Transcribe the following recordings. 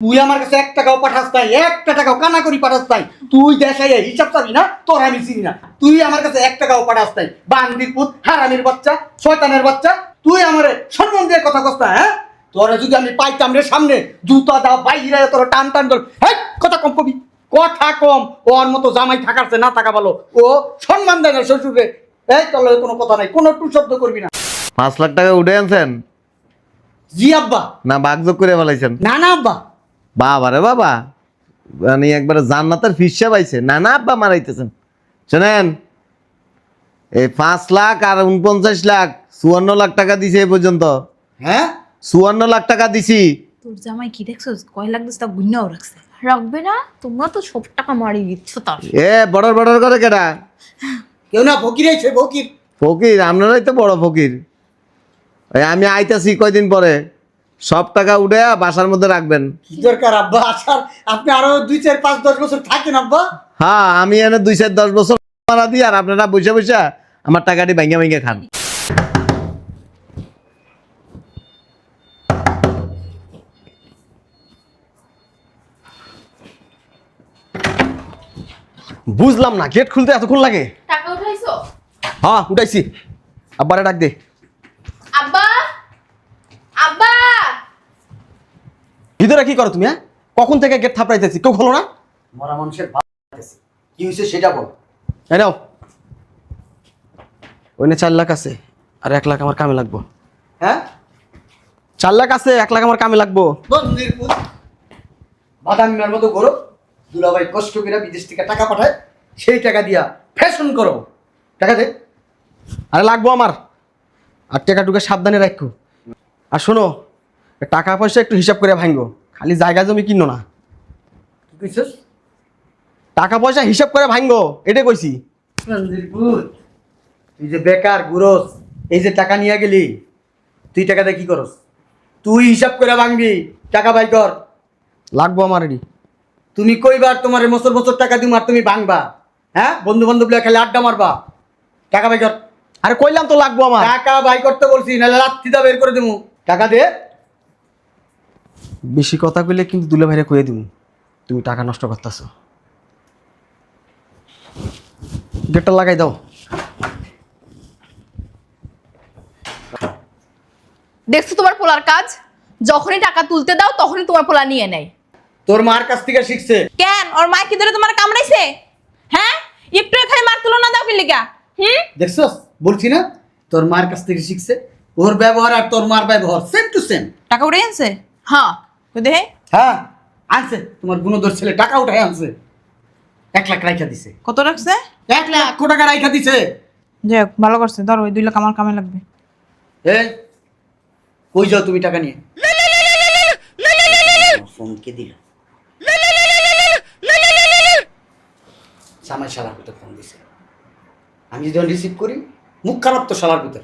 তুই আমার কাছে 1 টাকাও পাঠাস নাই, 1 টাকাও কানা করি পাঠাস নাই। তুই দেখাই হিসাব চাবি না, তোর আমি চিনি না। তুই আমার কাছে 1 টাকাও পাঠাস নাই। বান্দির পুত, হারামির বাচ্চা, শয়তানের বাচ্চা, তুই আমারে সম্মান দিয়ে কথা কস না, হ্যাঁ? তোরা যদি আমি পাইতাম রে সামনে, জুতা দা বাইরে তোর টান টান ধর, হ্যাঁ কথা কম কবি, কথা কম। ওর মতো জামাই থাকারছে না থাকা ভালো। ও সম্মান দেয় না শ্বশুরে। এই তোর লগে কোনো কথা নাই, কোনো টু শব্দ করবি না। 5 লাখ টাকা উঠে আনছেন জি আব্বা। না বাগযোগ করে ফেলাইছেন? না না আব্বা। বাবা রে বাবা, মানে একবারে জান্নাতের ফিসা পাইছে। না না আব্বা মারাইতেছেন। শোনেন, এই 5 লাখ আর 49 লাখ 54 লাখ টাকা দিছে এই পর্যন্ত। হ্যাঁ 54 লাখ টাকা দিছি। তোর জামাই কি দেখছো, কয় লাখ দিচ্ছে তা গুন্নাও রাখছে। রাখবে না? তোমরা তো সব টাকা মারি দিচ্ছ তার। এ বড় বড় করে কেডা? কেউ না, ফকির আইছে, ফকির। ফকির? আপনারাই তো বড় ফকির। এই আমি আইতাছি কয়দিন পরে, সব টাকা উঠে বাসার মধ্যে রাখবেন। কি দরকার আব্বা আসার? আপনি আরো 2, 4, 5, 10 বছর থাকেন আব্বা। হ্যাঁ, আমি এনে 2, 4, 10 বছর মারা দিই, আর আপনারা বসে বসে আমার টাকাটি ভাঙ্গা ভাঙ্গা খান। বুঝলাম না, গেট খুলতে এতক্ষণ লাগে? টাকা উঠাইছো? হ্যাঁ উঠাইছি। আব্বারে ডাক দে। আব্বা, আব্বা। ভিতরে কি করো তুমি? হ্যাঁ, কখন থেকে গেট থাপড়াইতেছি, কেউ খোলো না? মরা মানুষের কি হয়েছে সেটা বল। এই নাও, ওইনে 4 লাখ আছে, আর 1 লাখ আমার কামে লাগবো। হ্যাঁ 4 লাখ আছে, 1 লাখ আমার কামে লাগবো। বন্দির পুত, বাদামিমার মতো করো। দুলাভাই কষ্ট করে বিদেশ থেকে টাকা পাঠায়, সেই টাকা দিয়া ফ্যাশন করো। টাকা দে। আরে লাগবো আমার, আর টাকা টুকে সাবধানে রাখো। আর শোনো, টাকা পয়সা একটু হিসাব করে ভাঙবো, খালি জায়গা জমি কিনো না। কি কইছস? টাকা পয়সা হিসাব করে ভাঙবো, এটাই কইছি। বন্দির পুত, তুই যে বেকার গুরস, এই যে টাকা নিয়ে গেলি, তুই টাকাটা কি করস? তুই হিসাব করে ভাঙবি, টাকা বাই কর। লাগবো আমার এটি। তুমি কইবার তোমার বছর বছর টাকা দিম আর তুমি ভাঙবা? হ্যাঁ, বন্ধু বান্ধব খেলে আড্ডা মারবা। টাকা বাই কর। আরে কইলাম তো লাগবো আমার। টাকা বাই করতে বলছি, নাহলে লাত্তিটা বের করে দেবো। টাকা দে। বেশি কথা কইলে কিন্তু দুলে ভাইরে কইয়ে দিব তুমি টাকা নষ্ট করতেছো। গেটটা লাগাই দাও। দেখছো তোমার পোলার কাজ? যখনই টাকা তুলতে দাও তখনই তোমার পোলা নিয়ে নেয়। তোর মার কাছ থেকে শিখছে। কেন ওর মা কি ধরে তোমার কামড়াইছে? হ্যাঁ, একটু খালি মার তুলো না দাও কি লিগা? দেখছস, বলছি না তোর মার কাছ থেকে শিখছে। ওর ব্যবহার আর তোর মার ব্যবহার সেম টু সেম। টাকা উড়ে আনছে? হ্যাঁ, কই দে। হ্যাঁ আনছে, তোমার গুণধর ছেলে টাকা উঠায় আনছে। 1 লাখ রাইখা দিছে। কত রাখছে? 1 লাখ টাকা রাইখা দিছে। যাক, ভালো করছে। ধর ওই 2 লাখ আমার কামে লাগবে। এই কই যাও তুমি টাকা নিয়ে? ফোন কে দিল? সামাই শালার ভিতর ফোন দিছে। আমি যখন রিসিভ করি, মুখ খারাপ তো শালার ভিতর,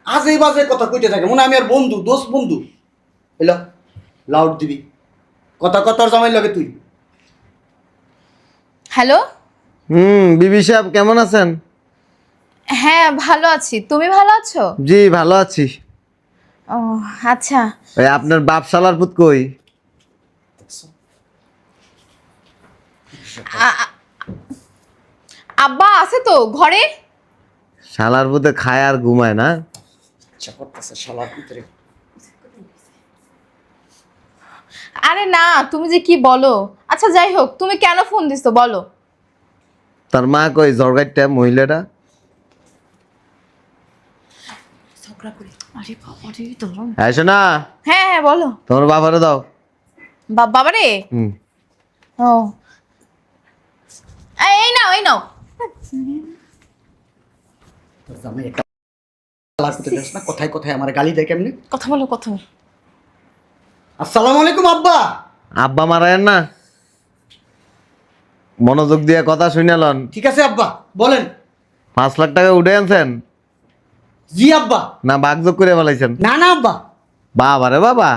আজে বাজে কথা কইতে থাকে, মনে হয় আমি আর বন্ধু, দোস্ত বন্ধু। এলো লাউড দিবি, কথা কথার জামাই লাগে তুই। হ্যালো। বিবি সাহেব কেমন আছেন? হ্যাঁ ভালো আছি, তুমি ভালো আছো? জি ভালো আছি। ও আচ্ছা। ওই আপনার বাপ শালার পুত কই? আব্বা আছে তো ঘরে। শালার পুতে খায় আর ঘুমায় না? আচ্ছা করতেছে শালার ভিতরে। আরে না, তুমি যে কি বলো। আচ্ছা যাই হোক, তুমি কেন ফোন দিছো বলো। তার মা কই জর্গাইটা মহিলাটা? আরে বাবা রে, ধরো। হ্যাঁ শোনা, হ্যাঁ হ্যাঁ বলো। তোমার বাবারে দাও। বাবা রে। ও এই নাও, এই নাও। তোর জামাই একটা শালার ভিতরে দেখ না, কথায় কথায় আমার গালি দেয় কেমনে। কথা বলো, কথা বলো। আসসালামু আলাইকুম আব্বা। আব্বা মারায়েন না, মনোযোগ দিয়ে কথা শুনালন। ঠিক আছে আব্বা, বলেন। 5 লাখ টাকা উঠে আনছেন জি আব্বা। না বাগযোগ করে ফেলাইছেন? না না আব্বা। বাবা রে বাবা,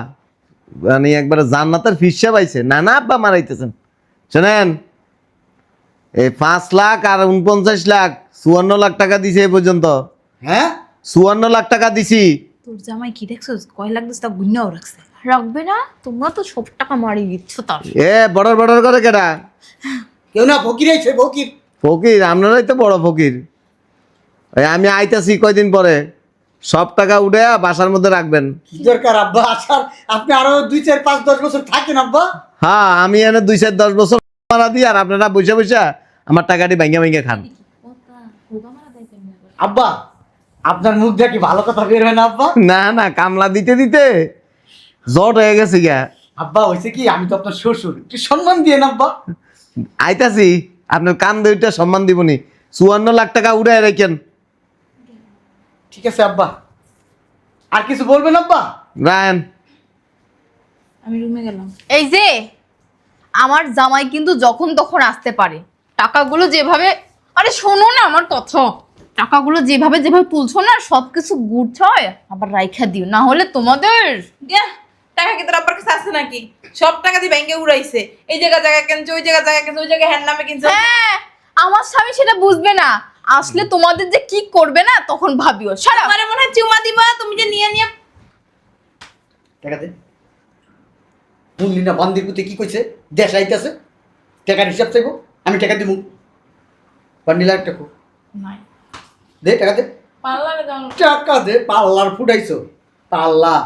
মানে একবারে জান্নাতের ফিসা পাইছে। না না আব্বা মারাইতেছেন। শোনেন, এই 5 লাখ আর 49 লাখ 54 লাখ টাকা দিছে এই পর্যন্ত। হ্যাঁ 54 লাখ টাকা দিছি। তোর জামাই কি দেখছো, কয় লাখ দিচ্ছে তা গুন্নাও রাখছে। রাখবে না? তোমরা তো সব টাকা মারি দিচ্ছ তার। এ বর্ডার বর্ডার করে কেডা? কেউ না, ফকির আইছে, ফকির। ফকির? আপনারাই তো বড় ফকির। এই আমি আইতাছি কয়দিন পরে, সব টাকা উঠে বাসার মধ্যে রাখবেন। কি দরকার আব্বা আসার? আপনি আরো 2, 4, 5, 10 বছর থাকেন আব্বা। হ্যাঁ, আমি এনে 2, 4, 10 বছর মারা দিই, আর আপনারা বসে বসে আমার টাকাটি ভাঙ্গা ভাঙ্গা খান। আব্বা, আপনার মুখ দিয়ে কি ভালো কথা বের হয় না আব্বা? না না, কামলা দিতে দিতে জট হয়ে গেছে গা। আব্বা হয়েছে কি, আমি তো আপনার শ্বশুর, একটু সম্মান দিয়ে না আব্বা। আইতাছি, আপনার কান দুইটা সম্মান দিবনি। 54 লাখ টাকা উড়ে রেখেন। ঠিক আছে আব্বা, আর কিছু বলবেন আব্বা? রায়ন, আমি রুমে গেলাম। এই যে আমার জামাই কিন্তু যখন তখন আসতে পারে। টাকাগুলো যেভাবে, আরে শোনো না আমার কথা, টাকাগুলো যেভাবে যেভাবে তুলছো না সবকিছু গুড় হয়, আবার রাইখা দিও, না হলে তোমাদের দিয়া টাকা কি তোর আব্বার কাছে আছে নাকি? সব টাকা দিয়ে ব্যাংকে উড়াইছে। এই জায়গা কিনছে, ওই জায়গা কিনছে, ওই জায়গায় হ্যান্ড নামে কিনছে। হ্যাঁ, আমার স্বামী সেটা বুঝবে না। আসলে তোমাদের যে কি করবে না তখন ভাবিও। সারা তোমারে মনে হয় চুমা দিবা, তুমি যে নিয়ে নিয়ে টাকা দে। শুনলি না বান্দির পুতে কি কইছে? দেশ আইতাছে, টাকার হিসাব চাইবো, আমি টাকা দিব। বান্ডিলা একটা কো নাই। দে, টাকা দে, পার্লারে যাও। টাকা দে। পাল্লার ফুটাইছো, পাল্লা।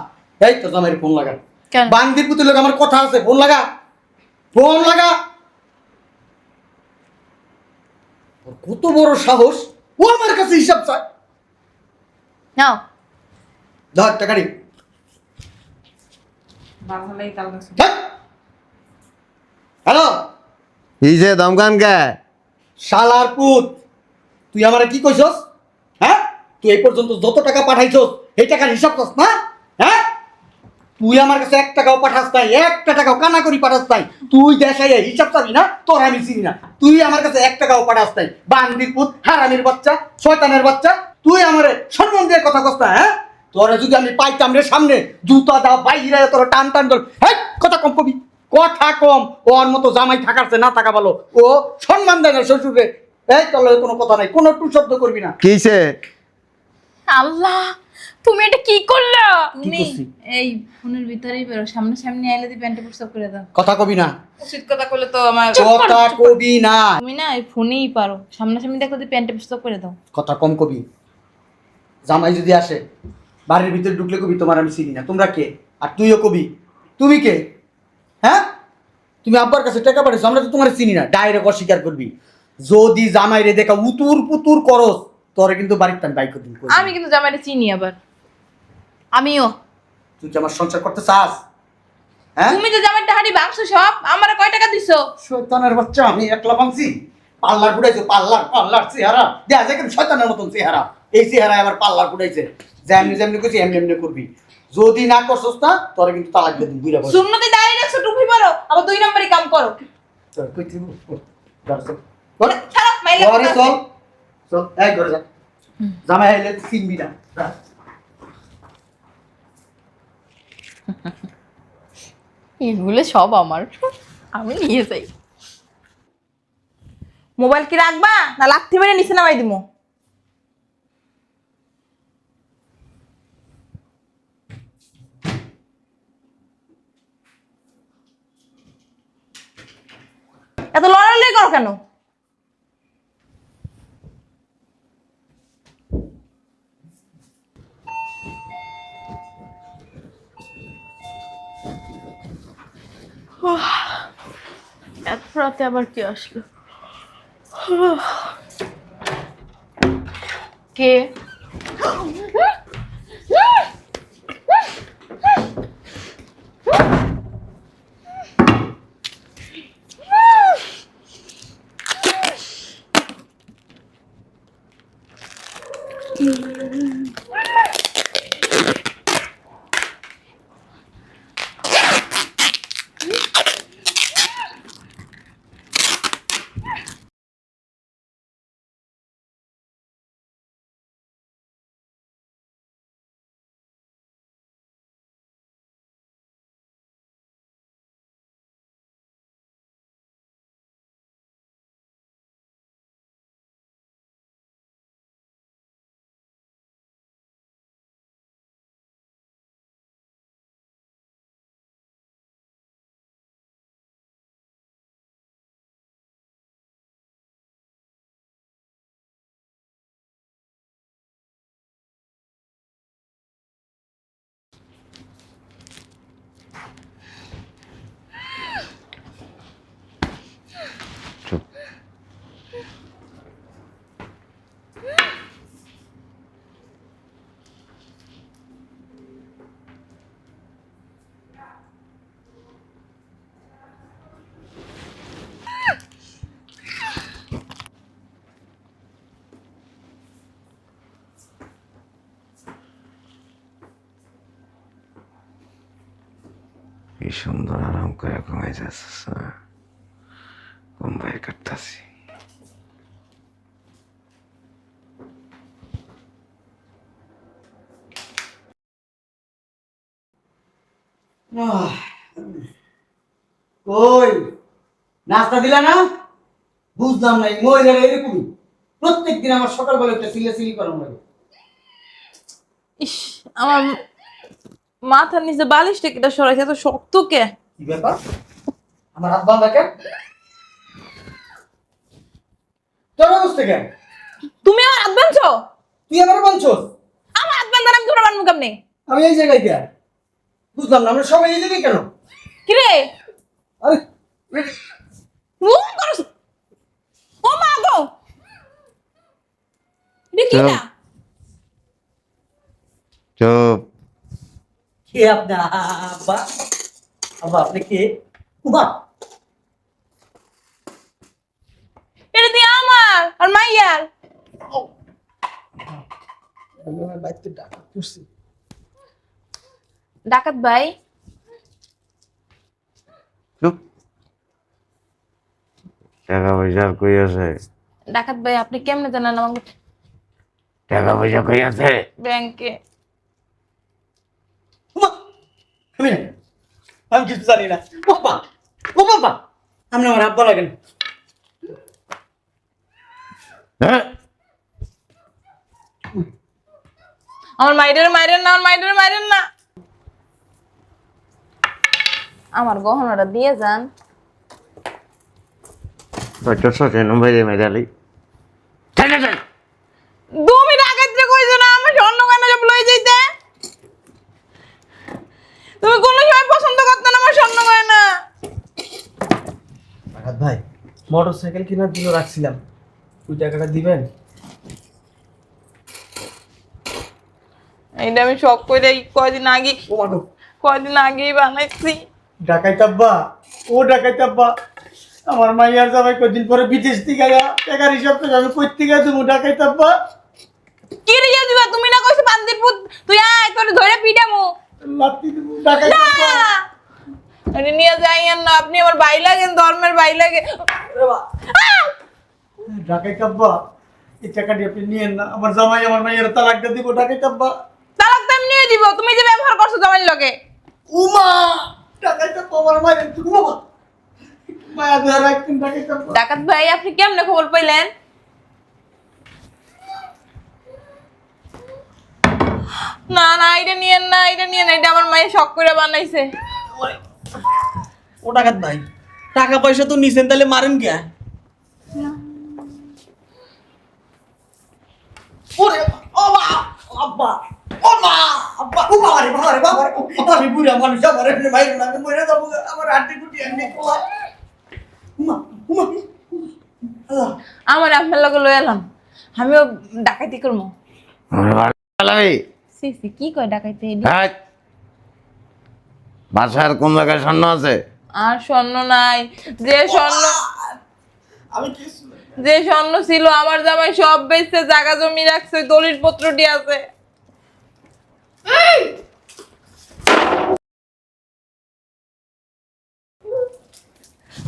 এই তো জামাইয়ের ফোন লাগা। কেন? বান্দির পুতে লোক আমার কথা আছে, ফোন লাগা, ফোন লাগা। ওর কত বড় সাহস, ও আমার কাছে হিসাব চায়। নাও। ধর টাকা নি। ভালোই তাল গেছে। হ্যালো, এই যে দমকান কে? শালার পুত, তুই আমারে কি কইছস? হ্যাঁ, তুই এই পর্যন্ত যত টাকা পাঠাইছস এই টাকার হিসাব করস না? হ্যাঁ, তুই আমার কাছে 1 টাকাও পাঠাস নাই, 1 টাকাও কানা করি পাঠাস নাই। তুই দেশাই হিসাব চাবি না, তোর আমি চিনি না। তুই আমার কাছে 1 টাকাও পাঠাস নাই, বান্দির পুত, হারামির বাচ্চা, শয়তানের বাচ্চা। তুই আমারে সম্মান দিয়ে কথা কস না? হ্যাঁ, তোরা যদি আমি পাইতাম রে সামনে, জুতা দা বাইরে তোর টান টান ধর। হ্যাঁ, কথা কম কবি, কথা কম। ওর মতো জামাই থাকারছে না থাকা ভালো। ও সম্মান দেয় না শ্বশুরে। এই চলো, কোনো কথা নাই, কোনো টু শব্দ করবি না। কিছে? আল্লাহ, তুমি এটা কি করলা? কি তুমি করছি? এই ফোনের ভিতরেই বেরো, সামনে সামনে আইলে দি প্যান্টে প্রস্তাব করে দাও। কথা কবি না, উচিত কথা করলে তো আমার কথা কবি না, তুমি না এই ফোনেই পারো, সামনে সামনে দেখো দি প্যান্টে প্রস্তাব করে দাও। কথা কম কবি। জামাই যদি আসে, বাড়ির ভিতরে ঢুকলে কবি তোমার আমি চিনি না, তোমরা কে? আর তুইও কবি, তুমি কে? হ্যাঁ, তুমি আব্বার কাছে টাকা পাঠাইছো, আমরা তো তোমার চিনি না, ডাইরেক্ট অস্বীকার করবি। যদি জামাই রে দেখা উতুর পুতুর করস, তোরে কিন্তু বাড়ির টান বাইক দিন। আমি কিন্তু জামাইটা চিনি আবার। আমিও। তুই কি আমার সংসার করতে চাস? হ্যাঁ, তুমি যে জামাইটা হাড়ি ভাঙছো সব, আমারে কয় টাকা দিছো? শয়তানের বাচ্চা, আমি একলা ভাঙছি? পাল্লার ফুটাইছো, পাল্লার পাল্লার চেহারা দেখা যায় কিন্তু শয়তানের মতন চেহারা। এই চেহারায় আবার পাল্লার ফুটাইছে। যেমনি যেমনি করছি এমনি এমনি করবি। যদি না করছস না, তোরে কিন্তু তালাক দিয়ে দিন, বুইরা বস। সুন্নতি দাঁড়িয়ে রাখছো, টুপি পরো, আবার 2 নম্বরই কাম করো। তোর কই তুই ঘরে চল, ঘরে ছাড়ো, মাইলে ঘরে কথা চল, আছে। চল, এই ঘরে যা। জামাই আইলে চিনবি না, যা। এগুলো সব আমার, আমি নিয়ে যাই। মোবাইল কি রাখবা না লাথি মেরে নিচে নামাই দিমু? এত লড়ালড়ি করো কেন? এত রাতে আবার কি আসলো? কে? চুপ। কি সুন্দর আরাম করে ঘুমাই যাচ্ছিস না, ঘুম বাইর করতেছি। কই নাস্তা দিলা না? বুঝলাম না, এই মহিলারা এরকমই প্রত্যেকদিন আমার সকালবেলা একটা সিলি করানো লাগে। ইস, আমার মাথার নিচে বালিশটা কিটা সরাইছে, এত শক্ত কে? কি ব্যাপার? আমার হাত বাঁধা কেন? তোর অবস্থা কেন? তুমি আমার হাত বাঁধছো? তুই আমার বাঁধছস? আমার হাত বাঁধার আমি তোমার বাঁধবো কেমনে? আমি এই জায়গায় কেন বুঝলাম না, আমরা সবাই এই জায়গায় কেন? কি রে? আরে মুখ করছ? ও মা গো, এটা কি না? চুপ। কে আপনার আব্বা? আব্বা আপনি কে? উবা এটা দিয়ে আমার আর মাইয়ার। বাইতে ডাকা করছি। ডাকাত ভাই, চুপ। টাকা পয়সা আর কই আছে? ডাকাত ভাই আপনি কেমনে জানেন আমাকে? টাকা পয়সা কই আছে? ব্যাংকে। উমা আমি কিছু জানি না। বাবা ও বাবা, আপনি আমার আব্বা লাগেন। হ্যাঁ, আমার মাইরের মাইরেন না, আমার মাইরের মাইরেন না। আমার গহনাটা দিয়ে যান। তোর সাথে নম্বরে মেজালি। তুমি ডাকাইতে কইছো না আমার স্বর্ণ গয়না সব লই যাইতে? তুমি কোন সময় পছন্দ করতে না আমার স্বর্ণ গয়না। আঘাত ভাই, মোটরসাইকেল কেনার জন্য রাখছিলাম, ওই টাকাটা দিবেন? এইটা আমি শখ করে কয়দিন আগে ও মাগো, আগেই বানাইছি। ডাকাইত আব্বা, ও ডাকাইত আব্বা, আমার মাইয়ার জামাই কদিন পরে বিদেশ থেকে আয়া টাকার হিসাব করে আমি কই থেকে দেবো? ডাকাইত আব্বা কি রিয়া দিবা? তুমি না কইছো বান্দির পুত, তুই আয় তোরে ধরে পিটামু। লাত্তি দেবো। ডাকাইত না, আব্বা আরে নিয়ে যাইয়েন না, আপনি আমার ভাই লাগেন, ধর্মের ভাই লাগে। ডাকাইত আব্বা, এই টাকাটি আপনি নিয়েন না, আমার জামাই আমার মাইয়ার তালাকটা দিব। ডাকাইত আব্বা। তালাক তো আমি নিয়ে দিব, তুমি যে ব্যবহার করছো জামাইর লগে। উমা ডাকাইত আব্বা, আমার মাইয়ার তুই বাবা মায়া দেয়া রাখতেন। ডাকাইত আব্বা ডাকাত ভাই আপনি কেমনে খবর পাইলেন? না না, এটা নিয়েন না, এটা নিয়েন, এটা আমার মায়ের শখ করে বানাইছে। ও ডাকাত ভাই, টাকা পয়সা তো নিছেন, তাহলে মারেন কে? ওরে ও মা আব্বা, ও মা আব্বা, ও বাবা রে বাবা রে বাবা রে, আমি বুড়া মানুষ, আমার এমনি মাইরো না, আমি মরে যাবো, আমার হাড্ডি গুটি এমনি খোলা। উমা উমা আল্লাহ, আমার আপনার লগে লই এলাম, আমিও ডাকাইতি করবো। সি সি, কি কয় ডাকাইতে? বাসার কোন জায়গায় স্বর্ণ আছে? আর স্বর্ণ নাই, যে স্বর্ণ আমি কি যে স্বর্ণ ছিল আমার জামাই সব বেচছে, জায়গা জমি রাখছে, দলিল পত্রটি আছে।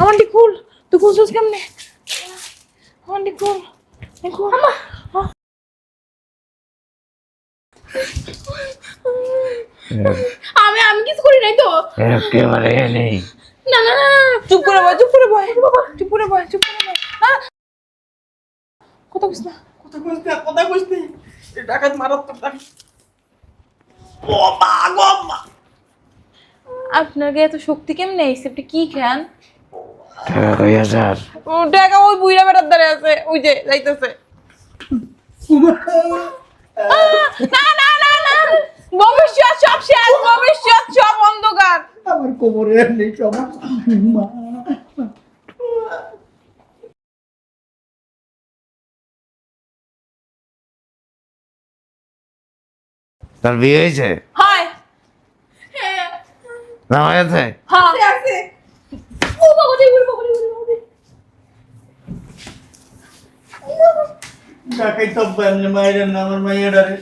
আমারটি খুল, তুই খুলছিস কেমনে? আমারটি খুল, খুল। আমি কিছু করি নাই তো। একেবারে নেই। না না না না, চুপ করে বয়, চুপ করে বয় বাবা, চুপ করে বয়, চুপ করে বয়। না, কথা কইস না। কথা কইতে এই ডাকাত মারাত্মক ডাকাত। ও মা গো মা, আপনার গায়ে এত শক্তি কেমনে আইছে? আপনি কি খান? টাকা কই আছে? ও টাকা ওই বুইড়া বেটার দ্বারে আছে, ওই যে যাইতেছে। না না না না, ভবিষ্যৎ সব শেষ, ভবিষ্যৎ সব অন্ধকার। আমার কোমরে নেই সমস্যা মা। তার বিয়ে হয়েছে হয় না হয়েছে? হ্যাঁ আছে। ও বাবা রে, ও বাবা রে, ও বাবা রে। ডাকাই তো মায়ের না আমার মাইয়াডারে।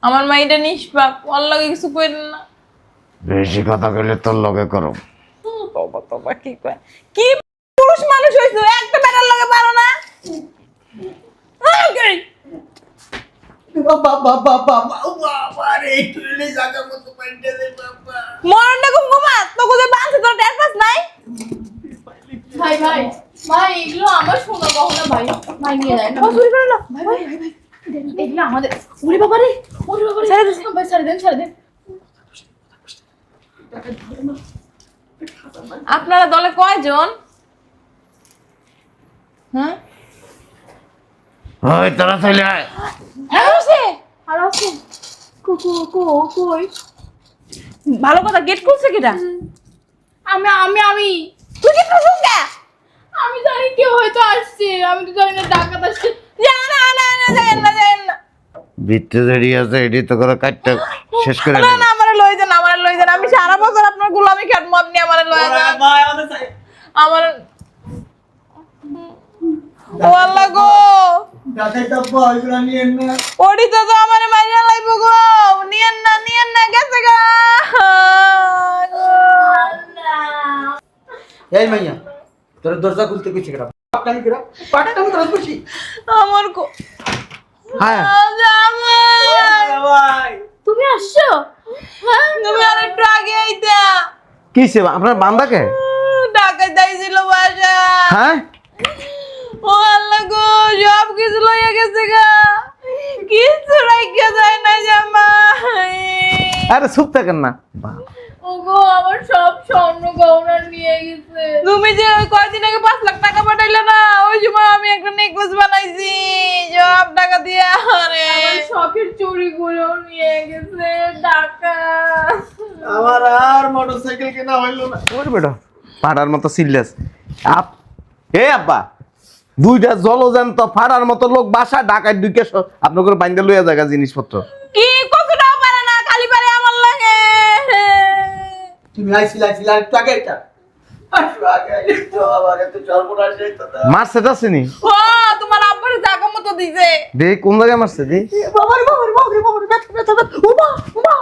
আমার মাইটা নিষ্পাপ, ওর লাগে কিছু কইলেন না। বেশি কথা কইলে তোর লগে করো। বাবা বাবা কি কয়, কি পুরুষ মানুষ হইছো, একটা বেটার লাগে পারো না? ওকে বাবা বাবা বাবা বাবা রে, তুইলে জায়গা মতো পাইতে দে বাবা। মরণটা কম কমা, তো কোথায় বাঁধছে তোর টের পাস নাই? ভাই ভাই ভাই, এগুলো আমার সোনা গহনা ভাই, ভাই নিয়ে যায় না। চুরি করে না। ভাই ভাই ভাই ভাই, এগুলো আমাদের। ওরে বাবা রে, ওরে বাবা রে, ছেড়ে দে। ভাই ছেড়ে দেন, ছেড়ে দেন। আপনারা দলে কয়জন? হ্যাঁ ওই তোরা চলে আয়। হ্যাঁ বসে আর আছে কই? ভালো কথা, গেট খুলছে কিটা? আমি আমি আমি তুই কি খুলছিস না? আমি জানি কেউ হয়তো আসছে, আমি তো জানি না ডাকাত আসছে। যা না না না, যাইন না যাইন না। ভিতরে যেটি আছে এটি তো করে কাটটা শেষ করে না দিবি। না, আমারে লই যান, আমারে লই যান। আমি সারা বছর আপনার গোলামি খাটবো, আপনি আমারে লই যান। মা আমাদের চাই। আমার ও আল্লাহ গো, ডাকাই তো ওইগুলো নিয়ে না। ওড়িতে তো আমারে মাইরা লাইবো গো। নিয়েন না গেছে গা। এই মাইয়া, তোর দরজা খুলতে কইছি কেডা? পাকটামি কেডা? পাকটামি তোর খুশি? আমার গো হ্যাঁ জামাই, ভাই তুমি আসছো? হ্যাঁ তুমি আর একটু আগে আইতা। কিসে আপনার বান্দাকে? টাকা চাইছিল বাসা। হ্যাঁ ও আল্লাহ গো, সব কিছু লইয়া গেছে গা, কিছু রাইখা যায় না জামাই। আরে চুপ থাকেন না। ওগো, আমার সব স্বর্ণ গহনা নিয়ে গেছে। তুমি যে ওই কয়দিন আগে 5 লাখ টাকা পাঠাইলে না, ওই সময় আমি একটা নেকলেস বানাইছি সব টাকা দিয়ে। আরে আমার শখের চুড়িগুলো নিয়ে গেছে টাকা। আমার আর মোটরসাইকেল কেনা হইলো না। ওরে বেটা ফাড়ার মতো সিরিয়াস আপ। এ আব্বা, দুইটা জলজান্ত ফাড়ার মতো লোক বাসা ঢাকায় ঢুকে আপনার করে বাইন্দা লইয়া জায়গা জিনিসপত্র। কি কতটাও পারে না, খালি পারে আমার লাগে। তুমি আইছিলা একটু আগে এটা। একটু আগে তো আমার এত সর্বনাশ হইতো না। মারছে আসেনি? ও তোমার আব্বার জায়গা মতো দিছে। দে কোন জায়গায় মারছে দি? বাবারে ব্যথা ওমা ওমা।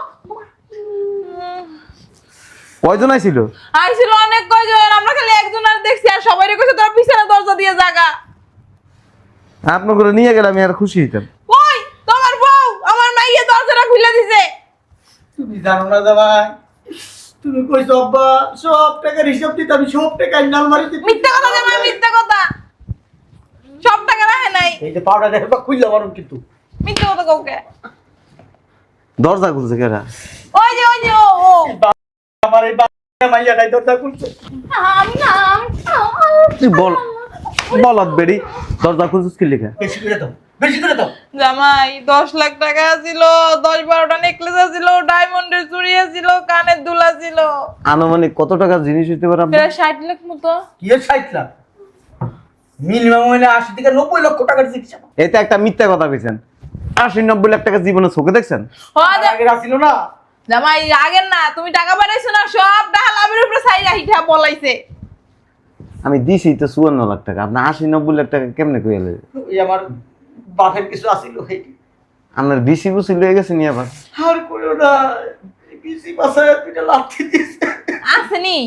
কয়জন আইছিল? আইছিল অনেক কয়জন, আমরা খালি একজন আর দেখছি, আর সবাই কইছে তোর পিছনে দরজা দিয়ে জায়গা। আপনার করে নিয়ে গেলে আমি আর খুশি হইতাম। ওই তোমার বউ আমার মাইয়ে দরজাটা খুলে দিছে। তুমি জানো না জামাই, তুমি কইছো আব্বা সব টাকার হিসাব দিতে, আমি সব টাকা আলমারিতে। মিথ্যা কথা জামাই, মিথ্যা কথা। সব টাকা রাখে নাই। এই যে পাউডার দেখবা খুললে মারুন কিন্তু। মিথ্যা কথা কাউকে। দরজা খুলছে কেরা? ওই যে ও আমার এই মাইয়াটাই দরজা খুলছে। আমি না, তুই বল বলত বেড়ি দরজা খুলছিস কি লেখা? বেশি করে দাও, বেশি করে দাও। জামাই 10 লাখ টাকা ছিল, 10-12টা নেকলেস ছিল, ডায়মন্ডের চুড়ি ছিল, কানের দুলা ছিল, আনুমানিক কত টাকা জিনিস হইতে পারে আপনার? প্রায় 60 লাখ মতো। কি এর 60 লাখ? মিনিমাম হইলে 80 থেকে 90 লক্ষ টাকার জিনিস। এটা একটা মিথ্যা কথা কইছেন। 80-90 লাখ টাকা জীবনে চোখে দেখছেন? আগে আসিল না। জামাই আগের না, তুমি টাকা পাঠাইছো না, সব টাকা লাভের উপরে সাইরা হিঠা বলাইছে। আমি দিছি তো 54 লাখ টাকা, আপনি 80-90 লাখ টাকা কেমনে কইলে? এই আমার বাপের কিছু আসিল হেটি। আপনার বিসি বুসি লয়ে গেছে নি আবার? আর কইও না, বিসি পাশায় পিটা লাথি দিছে। আসেনি?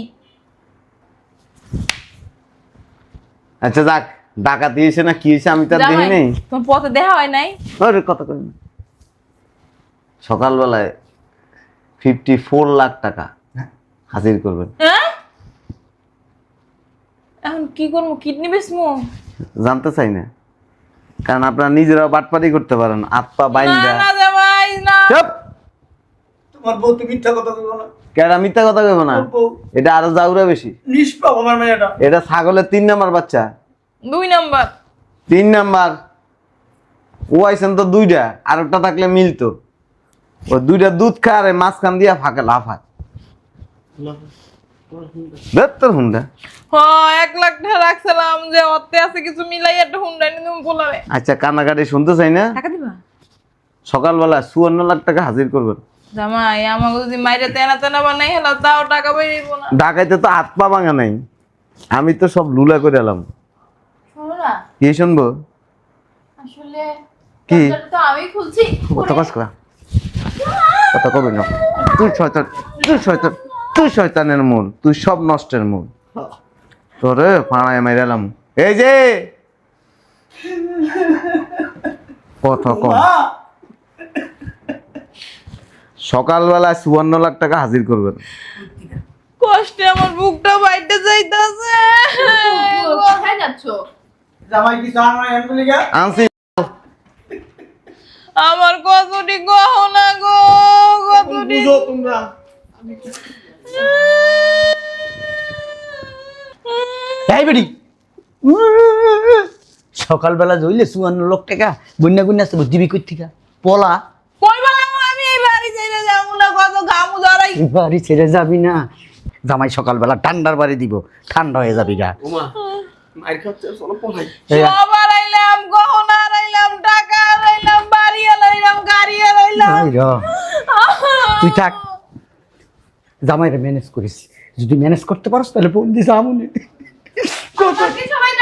আচ্ছা যাক, ডাকাতি হইছে না কি হইছে আমি তো আর দেখি জামাই নাই। তোমার পথে দেখা হয় নাই? আরে কথা কই না। সকালবেলায় 54 লাখ টাকা হাজির করবেন। হ্যাঁ এখন কি করবো, কিডনি বেচমু? জানতে চাই না, কারণ আপনারা নিজেরা বাটপারি করতে পারেন, আত্মা না বাইন্দা। না জামাই না। চুপ! তোমার বউ তুমি মিথ্যা কথা কইবো না। কেডা মিথ্যা কথা কইব না? তোর বউ এটা আরো জাউরা বেশি। নিষ্পাপ আমার মেয়েটা। এটা ছাগলের 3 নাম্বার বাচ্চা। 2 নাম্বার। 3 নাম্বার। ও আইছেন তো দুইটা, আর একটা থাকলে মিলতো। ও দুইটা দুধ খা আর মাঝখান দিয়া ফাঁকে লাফায়। তোর হুন্ডা। হ 1 লাখ টাকা রাখছিলাম যে অতে আছে কিছু মিলাই একটা হুন্ডা নিয়ে তুমি বলারে। আচ্ছা কান্নাকাটি শুনতে চাই না। টাকা দিবা? সকালবেলা 54 লাখ টাকা হাজির করবেন। জামাই আমাকে যদি মাইরে তেনা তেনা বানাই হেলা তাও টাকা বেরিয়েব না। ঢাকাইতে তো হাত পা ভাঙা নাই, আমি তো সব লুলা করে এলাম। শোনো না, কি শুনবো? আসলে কি? দরজাটা তো আমি খুলছি। কথা কস করা কথা কবি না। তুই শয়তান, তুই শয়তান, তুই শয়তানের মূল, তুই সব নষ্টের মূল। তোরে পাড়ায় মাইরালাম। এই যে কথা কম। সকালবেলা 54 লাখ টাকা হাজির করবেন। কষ্টে আমার বুকটা বাইতে যাইতাছে। কোথায় যাচ্ছো? জামাই কি জানো না এমনি গা? আনছি আমার কতটি গহনা গো, কতটি বুঝো তোমরা। এই বেটি সকালবেলা জইলে 54 লাখ টাকা বন্যা গুন্যা আছে দিবি কই থেকে পলা কই বললাম আমি এই বাড়ি যাইতে যাবো না, কত ঘামু ধরাই। বাড়ি ছেড়ে যাবি না, জামাই সকালবেলা ঠান্ডার বাড়ি দিব, ঠান্ডা হয়ে যাবি গা। ওমা মাইর খাচ্ছে চলো পলাই। সব হারাইলাম, গহনা হারাইলাম, টাকা হারাইলাম, বাড়ি হারাইলাম, গাড়ি হারাইলাম। এই র, তুই থাক, জামাইরে ম্যানেজ করিস, যদি ম্যানেজ করতে পারস তাহলে ফোন দিস আমুনি। আমাকে সবাই